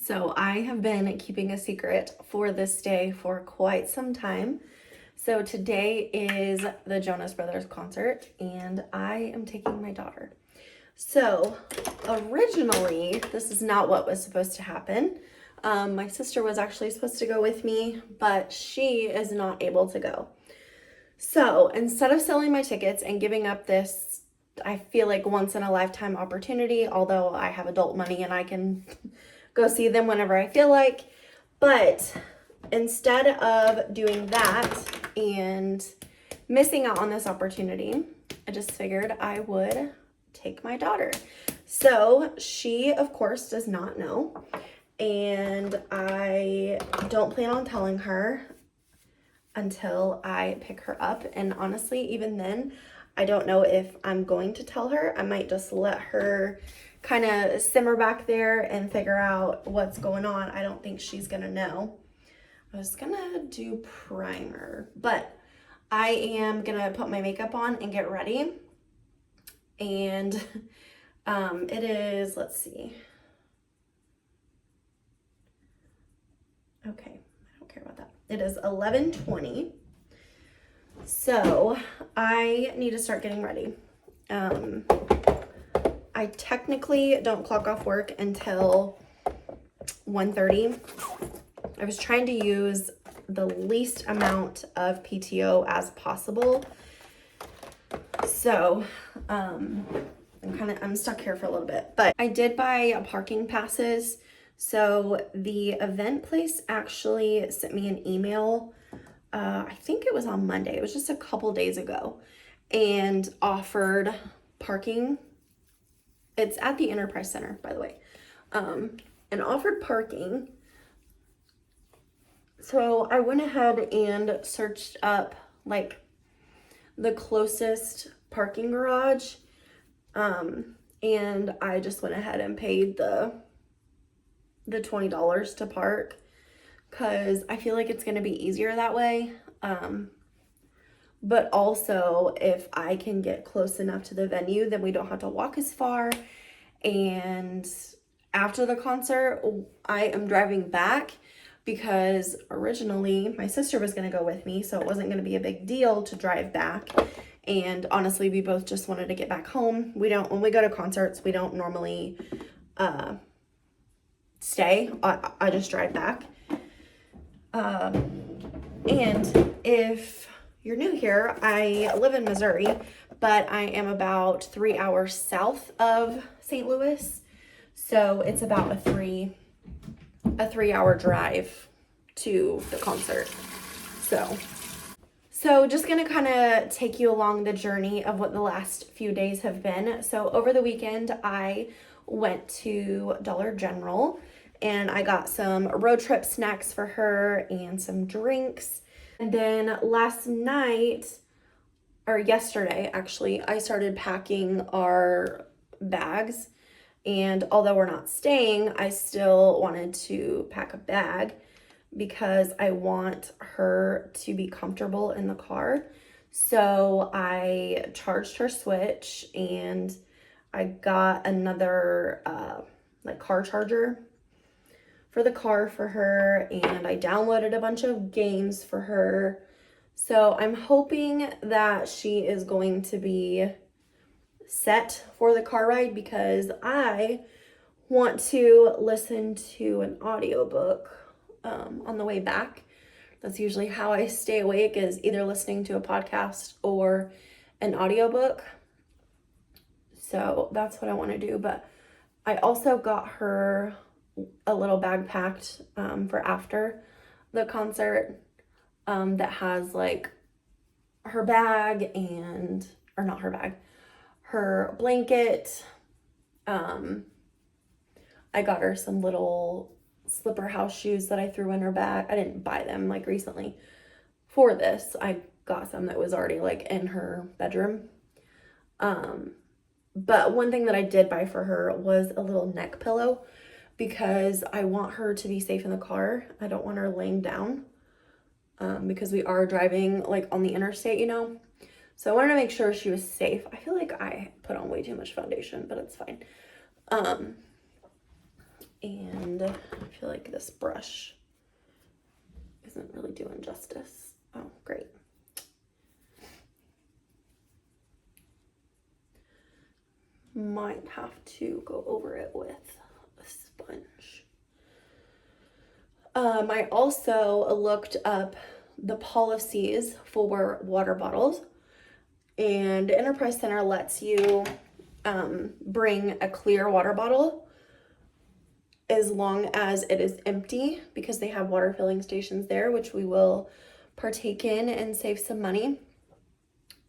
So I have been keeping a secret for this day for quite some time. So today is the Jonas Brothers concert and I am taking my daughter. So originally, this is not what was supposed to happen. My sister was actually supposed to go with me, but she is not able to go. So instead of selling my tickets and giving up this, I feel like once in a lifetime opportunity, although I have adult money and I can go see them whenever I feel like, but instead of doing that and missing out on this opportunity, I just figured I would take my daughter. So she, of course, does not know, and I don't plan on telling her until I pick her up. And honestly, even then, I don't know if I'm going to tell her. I might just let her kind of simmer back there and figure out what's going on. I don't think she's gonna know. I was gonna do primer, but I am gonna put my makeup on and get ready. And it is, let's see. Okay, I don't care about that. It is 11:20. So I need to start getting ready. I technically don't clock off work until 1:30. I was trying to use the least amount of PTO as possible. So I'm stuck here for a little bit, but I did buy parking passes. So the event place actually sent me an email. I think it was on Monday. It was just a couple days ago, and offered parking. It's at the Enterprise Center, by the way, and offered parking. So I went ahead and searched up like the closest parking garage, and I just went ahead and paid the $20 to park, because I feel like it's going to be easier that way. But also, if I can get close enough to the venue, then we don't have to walk as far. And after the concert, I am driving back, because originally my sister was going to go with me, so it wasn't going to be a big deal to drive back. And honestly, we both just wanted to get back home. When we go to concerts, we don't normally stay. I just drive back. And if you're new here, I live in Missouri, but I am about 3 hours south of St. Louis. So it's about a 3-hour drive to the concert. So just gonna kind of take you along the journey of what the last few days have been. So over the weekend, I went to Dollar General and I got some road trip snacks for her and some drinks. And then yesterday actually, I started packing our bags. And although we're not staying, I still wanted to pack a bag because I want her to be comfortable in the car. So I charged her Switch and I got another car charger for the car for her, and I downloaded a bunch of games for her. So I'm hoping that she is going to be set for the car ride, because I want to listen to an audiobook on the way back. That's usually how I stay awake, is either listening to a podcast or an audiobook. So that's what I want to do. But I also got her a little bag packed for after the concert that has like her bag her blanket. I got her some little slipper house shoes that I threw in her bag. I didn't buy them like recently for this. I got some that was already like in her bedroom. But one thing that I did buy for her was a little neck pillow, because I want her to be safe in the car. I don't want her laying down because we are driving like on the interstate, So I wanted to make sure she was safe. I feel like I put on way too much foundation, but it's fine. And I feel like this brush isn't really doing justice. Oh, great. Might have to go over it with a sponge. I also looked up the policies for water bottles, and Enterprise Center lets you bring a clear water bottle as long as it is empty, because they have water filling stations there, which we will partake in and save some money.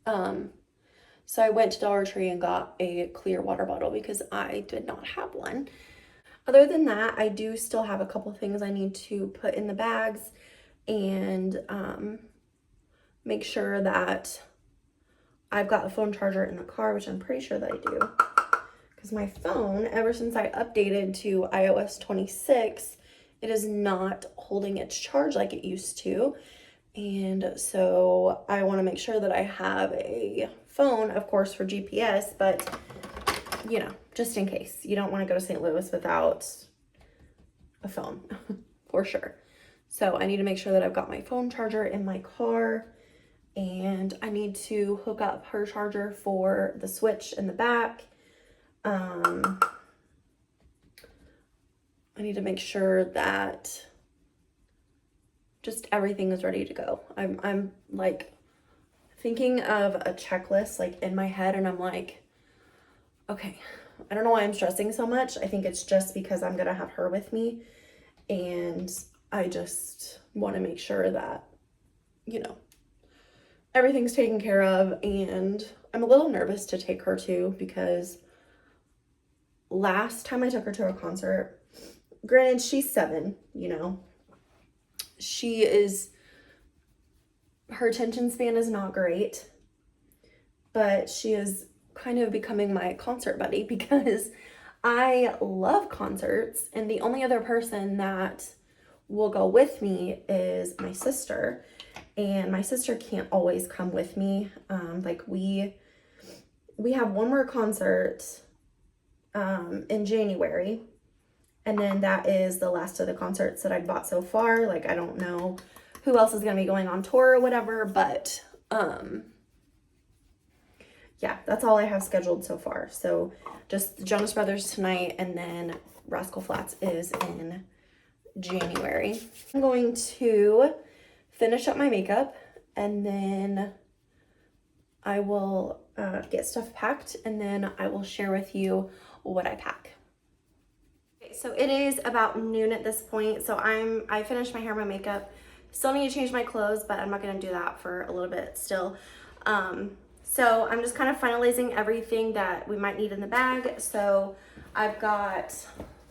So I went to Dollar Tree and got a clear water bottle because I did not have one. Other than that, I do still have a couple things I need to put in the bags and make sure that I've got a phone charger in the car, which I'm pretty sure that I do. Because my phone, ever since I updated to iOS 26, it is not holding its charge like it used to. And so I want to make sure that I have a phone, of course, for GPS, but you know, just in case. You don't want to go to St. Louis without a phone, for sure. So I need to make sure that I've got my phone charger in my car, and I need to hook up her charger for the switch in the back. I need to make sure that just everything is ready to go. I'm like thinking of a checklist like in my head, and I'm like, okay, I don't know why I'm stressing so much. I think it's just because I'm gonna have her with me, and I just want to make sure that, you know, everything's taken care of. And I'm a little nervous to take her too, because last time I took her to a concert, granted she's 7, you know, her attention span is not great, but she is kind of becoming my concert buddy because I love concerts, and the only other person that will go with me is my sister, and my sister can't always come with me. Like we have one more concert in January, and then that is the last of the concerts that I've bought so far. Like, I don't know who else is gonna be going on tour or whatever, but yeah, that's all I have scheduled so far. So just the Jonas Brothers tonight, and then Rascal Flatts is in January. I'm going to finish up my makeup, and then I will get stuff packed, and then I will share with you what I pack. Okay, so it is about noon at this point. So I finished my hair, my makeup. Still need to change my clothes, but I'm not gonna do that for a little bit still. So I'm just kind of finalizing everything that we might need in the bag. So I've got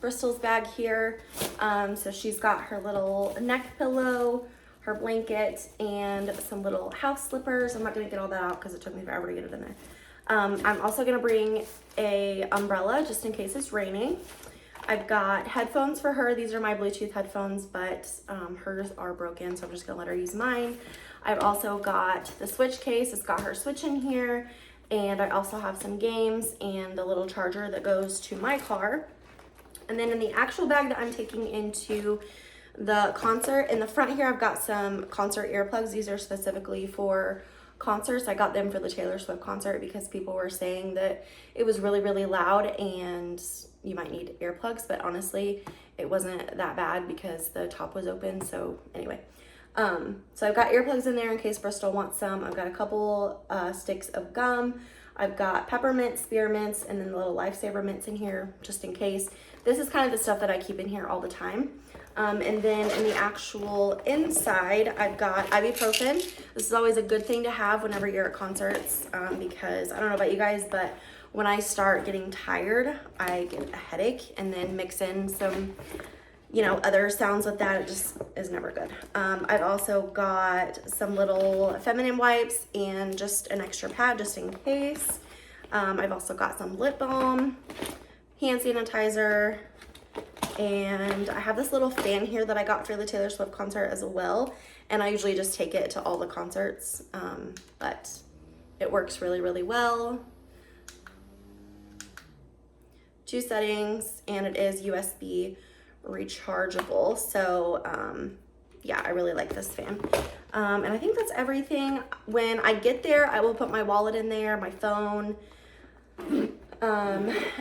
Brystal's bag here. So she's got her little neck pillow, her blanket, and some little house slippers. I'm not gonna get all that out because it took me forever to get it in there. I'm also gonna bring a umbrella just in case it's raining. I've got headphones for her. These are my Bluetooth headphones, but hers are broken, so I'm just gonna let her use mine. I've also got the Switch case. It's got her Switch in here, and I also have some games and the little charger that goes to my car. And then in the actual bag that I'm taking into the concert, in the front here, I've got some concert earplugs. These are specifically for concerts. I got them for the Taylor Swift concert because people were saying that it was really, really loud and you might need earplugs, but honestly, it wasn't that bad because the top was open. So anyway, so I've got earplugs in there in case Brystal wants some. I've got a couple sticks of gum. I've got peppermint, spearmints, and then the little lifesaver mints in here just in case. This is kind of the stuff that I keep in here all the time. And then in the actual inside, I've got ibuprofen. This is always a good thing to have whenever you're at concerts, because I don't know about you guys, but when I start getting tired, I get a headache, and then mix in some, you know, other sounds with that, it just is never good. I've also got some little feminine wipes and just an extra pad just in case. I've also got some lip balm, hand sanitizer, and I have this little fan here that I got for the Taylor Swift concert as well, and I usually just take it to all the concerts, but it works really, really well. 2 settings, and it is USB rechargeable. So yeah, I really like this fan. And I think that's everything. When I get there, I will put my wallet in there, my phone. And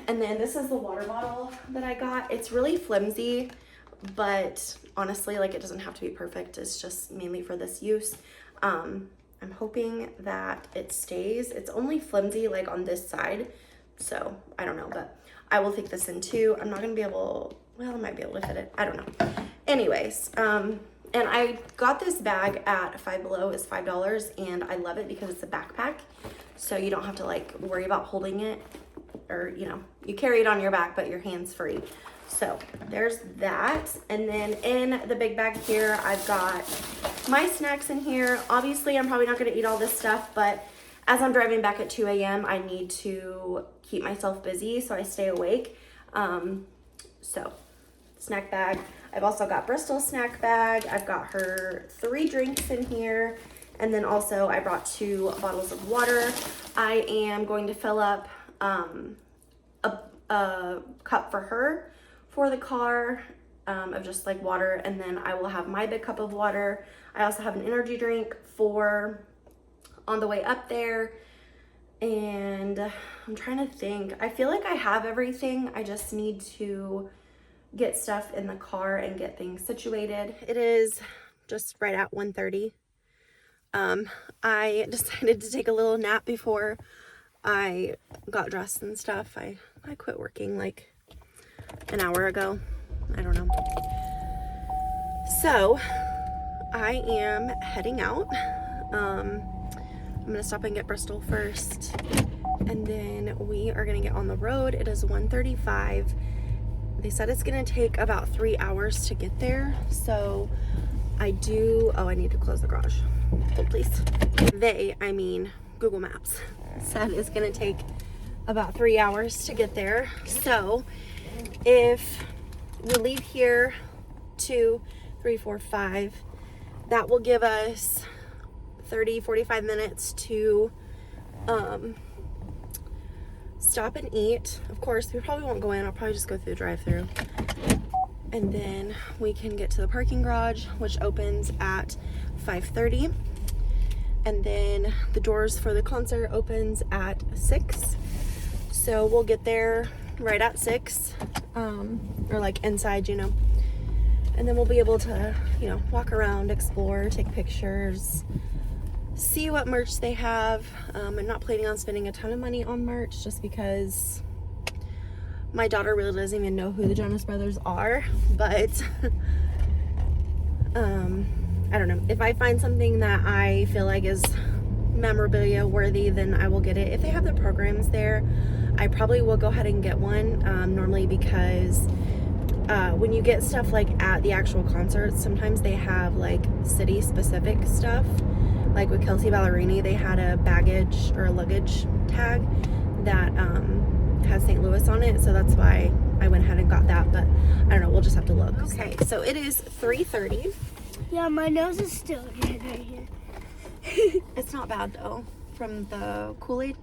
then this is the water bottle that I got. It's really flimsy, but honestly, like, it doesn't have to be perfect. It's just mainly for this use. I'm hoping that it stays. It's only flimsy like on this side, so I don't know, but I will take this in too. I'm not gonna be able, well, I might be able to fit it, I don't know. Anyways, and I got this bag at Five Below. It's $5, and I love it because it's a backpack, so you don't have to like worry about holding it, or you know, you carry it on your back but your hands free. So there's that. And then in the big bag here, I've got my snacks in here. Obviously, I'm probably not going to eat all this stuff, but as I'm driving back at 2 a.m., I need to keep myself busy so I stay awake. So snack bag. I've also got Brystal's snack bag. I've got her 3 drinks in here. And then also I brought 2 bottles of water. I am going to fill up a cup for her for the car, of just like water, and then I will have my big cup of water. I also have an energy drink for on the way up there, and I'm trying to think. I feel like I have everything. I just need to get stuff in the car and get things situated. It is just right at 1:30. I decided to take a little nap before I got dressed and stuff. I quit working like an hour ago. I don't know. So I am heading out. I'm gonna stop and get Brystal first, and then we are gonna get on the road. It is 1:35. They said it's gonna take about 3 hours to get there. So I need to close the garage. Hold please. I mean Google Maps said it's gonna take about 3 hours to get there. So if we leave here 2, 3, 4, 5, that will give us 30-45 minutes to stop and eat. Of course, we probably won't go in. I'll probably just go through the drive-thru, and then we can get to the parking garage, which opens at 5:30, and then the doors for the concert opens at 6. So we'll get there right at 6, or like inside, you know, and then we'll be able to, you know, walk around, explore, take pictures, see what merch they have. I'm not planning on spending a ton of money on merch just because my daughter really doesn't even know who the Jonas Brothers are, but I don't know. If I find something that I feel like is memorabilia worthy, then I will get it. If they have the programs there, I probably will go ahead and get one, normally, because when you get stuff like at the actual concerts, sometimes they have like city specific stuff. Like with Kelsey Ballerini, they had a baggage or a luggage tag that has St. Louis on it, so that's why I went ahead and got that. But I don't know, we'll just have to look. Okay, so it is 3:30. Yeah, my nose is still red right here. It's not bad though, from the Kool-Aid.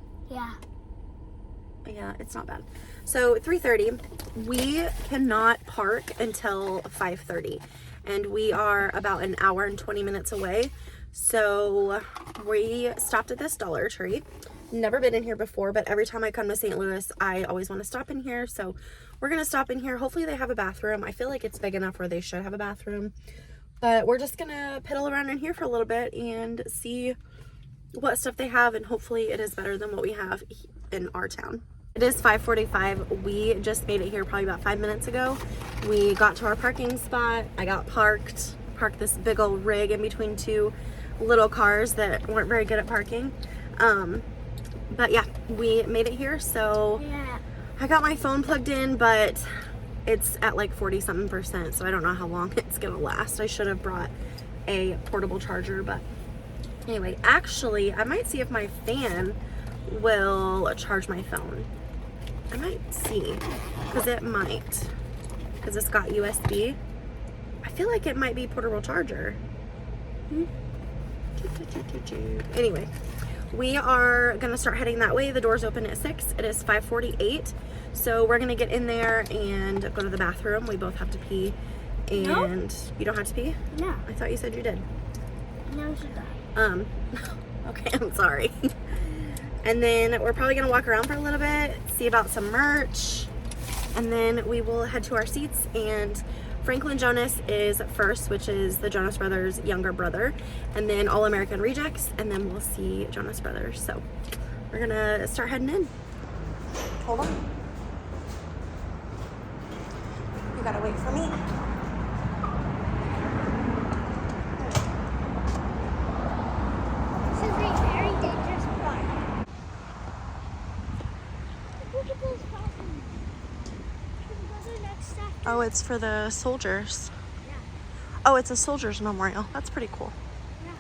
Yeah, it's not bad. So 3:30, we cannot park until 5:30, and we are about an hour and 20 minutes away. So we stopped at this Dollar Tree. Never been in here before, but every time I come to St. Louis, I always want to stop in here. So we're gonna stop in here. Hopefully they have a bathroom. I feel like it's big enough where they should have a bathroom, but we're just gonna piddle around in here for a little bit and see what stuff they have, and hopefully it is better than what we have in our town. It is 5:45. We just made it here probably about 5 minutes ago. We got to our parking spot. I got parked this big old rig in between 2 little cars that weren't very good at parking. But yeah, we made it here. So Yeah. I got my phone plugged in, but it's at like 40-something%, so I don't know how long it's gonna last. I should have brought a portable charger, but anyway, actually I might see if my fan will charge my phone. I might see, because it might, because it's got USB. I feel like it might be portable charger. Anyway, we are gonna start heading that way. The doors open at 6. It is 5:48. So we're gonna get in there and go to the bathroom. We both have to pee. And No. You don't have to pee? No. I thought you said you did. No, she doesn't. Okay, I'm sorry. And then we're probably gonna walk around for a little bit, see about some merch, and then we will head to our seats. And Franklin Jonas is first, which is the Jonas Brothers' younger brother, and then All American Rejects, and then we'll see Jonas Brothers. So we're gonna start heading in. Hold on. You gotta wait for me. This is a very dangerous part. Look at this costume. Can we go to the next step? Oh, it's for the soldiers. Yeah. Oh, it's a soldiers memorial. That's pretty cool. Yeah.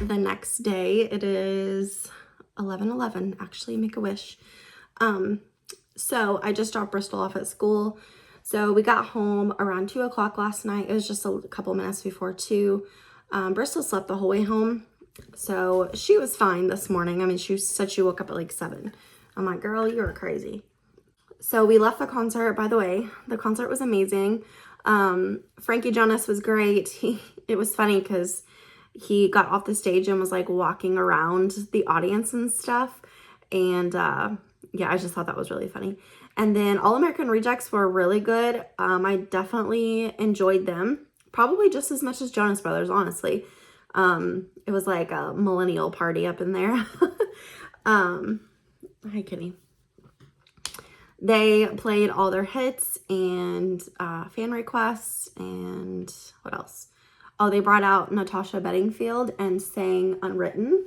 The next day, it is 11:11. Actually, make a wish. So I just dropped Brystal off at school. So we got home around 2 o'clock last night. It was just a couple minutes before 2. Brystal slept the whole way home, so she was fine this morning. I mean, she said she woke up at like 7. I'm like, girl, you are crazy. So we left the concert. By the way, the concert was amazing. Frankie Jonas was great. It was funny because he got off the stage and was like walking around the audience and stuff. And yeah, I just thought that was really funny. And then All American Rejects were really good. I definitely enjoyed them. Probably just as much as Jonas Brothers, honestly. It was like a millennial party up in there. Hi, Kitty. They played all their hits and fan requests and what else? Oh, they brought out Natasha Bedingfield and sang Unwritten.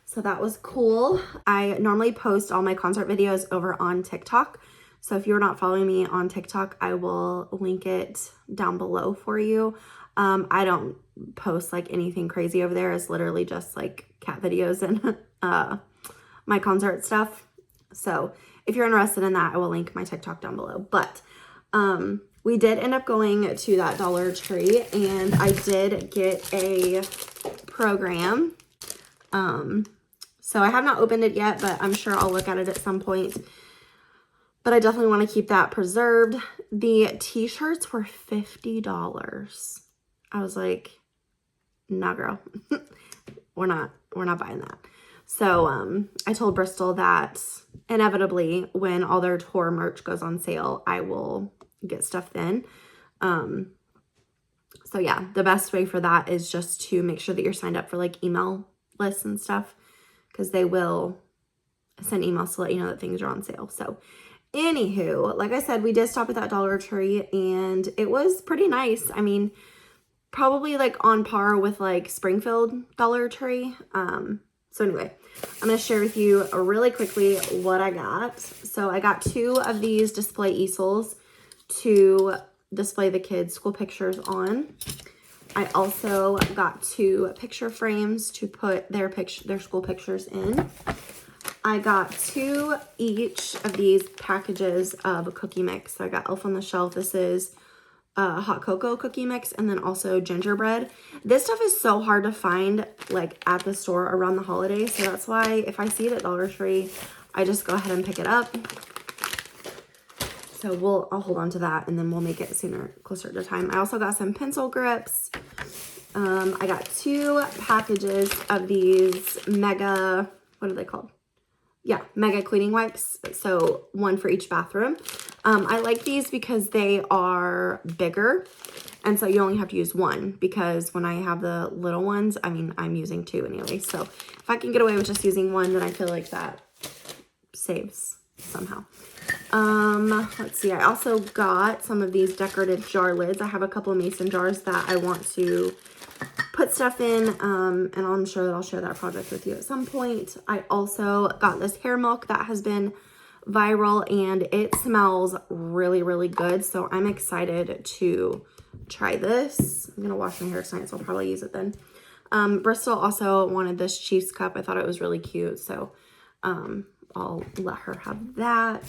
So that was cool. I normally post all my concert videos over on TikTok. So if you're not following me on TikTok, I will link it down below for you. I don't post like anything crazy over there. It's literally just like cat videos and my concert stuff. So if you're interested in that, I will link my TikTok down below. But we did end up going to that Dollar Tree, and I did get a program. So I have not opened it yet, but I'm sure I'll look at it at some point. But I definitely want to keep that preserved. The t-shirts were $50. I was like, nah, girl, we're not buying that. So I told Brystal that inevitably when all their tour merch goes on sale, I will get stuff then. So yeah, the best way for that is just to make sure that you're signed up for like email lists and stuff, because they will send emails to let you know that things are on sale. So anywho, like I said, we did stop at that Dollar Tree and it was pretty nice. I mean, probably like on par with like Springfield Dollar Tree. So anyway, I'm going to share with you really quickly what I got. So I got 2 of these display easels to display the kids' school pictures on. I also got 2 picture frames to put their school pictures in. I got 2 each of these packages of cookie mix. So I got Elf on the Shelf. This is hot cocoa cookie mix, and then also gingerbread. This stuff is so hard to find like at the store around the holidays, so that's why if I see it at Dollar Tree, I just go ahead and pick it up. So I'll hold on to that and then we'll make it closer to time. I also got some pencil grips. I got 2 packages of these mega, what are they called? Yeah, mega cleaning wipes. So 1 for each bathroom. I like these because they are bigger. And so you only have to use 1 because when I have the little ones, I mean, I'm using 2 anyway. So if I can get away with just using 1, then I feel like that saves somehow. Let's see. I also got some of these decorative jar lids. I have a couple of mason jars that I want to put stuff in, and I'm sure that I'll share that project with you at some point. I also got this hair milk that has been viral and it smells really, really good. So I'm excited to try this. I'm gonna wash my hair tonight, so I'll probably use it then. Brystal also wanted this Chiefs cup. I thought it was really cute, so I'll let her have that.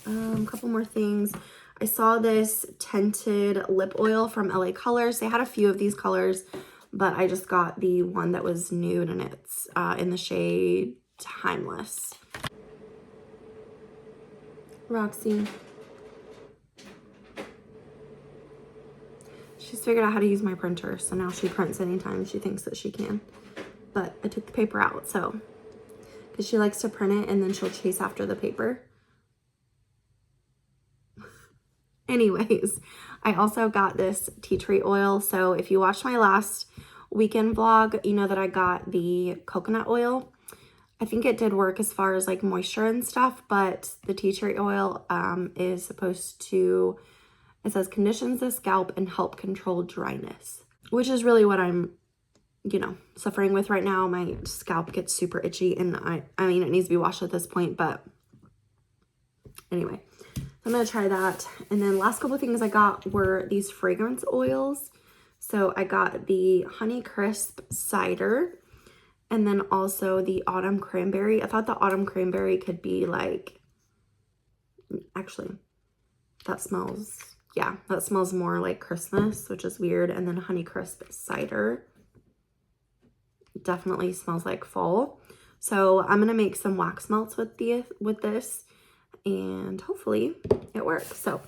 A couple more things. I saw this tinted lip oil from LA Colors. They had a few of these colors, but I just got the one that was nude and it's in the shade Timeless. Roxy. She's figured out how to use my printer, so now she prints anytime she thinks that she can. But I took the paper out, so, because she likes to print it and then she'll chase after the paper. Anyways, I also got this tea tree oil. So if you watched my last weekend vlog, you know that I got the coconut oil. I think it did work as far as like moisture and stuff, but the tea tree oil is supposed to, it says conditions the scalp and help control dryness, which is really what I'm, you know, suffering with right now. My scalp gets super itchy and I mean, it needs to be washed at this point, but anyway. I'm going to try that. And then last couple of things I got were these fragrance oils. So I got the Honey Crisp Cider and then also the Autumn Cranberry. I thought the Autumn Cranberry could be like, actually, that smells, yeah, that smells more like Christmas, which is weird. And then Honey Crisp Cider definitely smells like fall. So I'm going to make some wax melts with this. And hopefully it works. So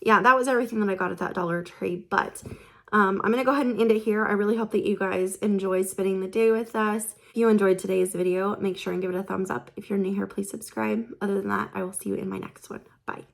yeah, that was everything that I got at that Dollar Tree, but I'm gonna go ahead and end it here. I really hope that you guys enjoyed spending the day with us. If you enjoyed today's video, make sure and give it a thumbs up. If you're new here, please subscribe. Other than that, I will see you in my next one. Bye.